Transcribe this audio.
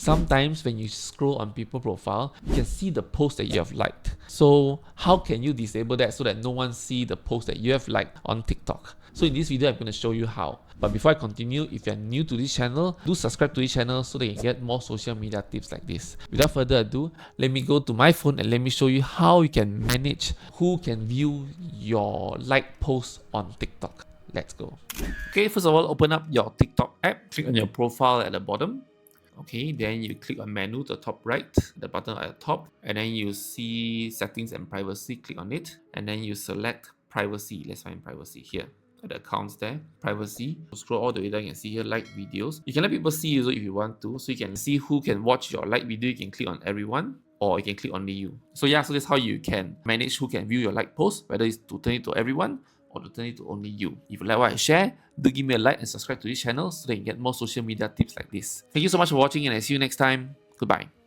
Sometimes when you scroll on people profile, you can see the post that you have liked. So how can you disable that so that no one see the post that you have liked on TikTok? So in this video, I'm going to show you how. But before I continue, if you're new to this channel, do subscribe to this channel so that you can get more social media tips like this. Without further ado, let me go to my phone and let me show you how you can manage who can view your like posts on TikTok. Let's go. Okay, first of all, open up your TikTok app, click on your profile at the bottom. Okay, then you click on menu to the top right, the button at the top, and then you see settings and privacy, click on it, and then you select privacy. Let's find privacy here. At the accounts there, privacy. Scroll all the way down, you can see here like videos. You can let people see you if you want to, so you can see who can watch your like video. You can click on everyone, or you can click only you. So yeah, so that's how you can manage who can view your like post, whether it's to turn it to everyone or to turn it to only you. If you like what I share, do give me a like and subscribe to this channel so that you can get more social media tips like this. Thank you so much for watching and I see you next time. Goodbye.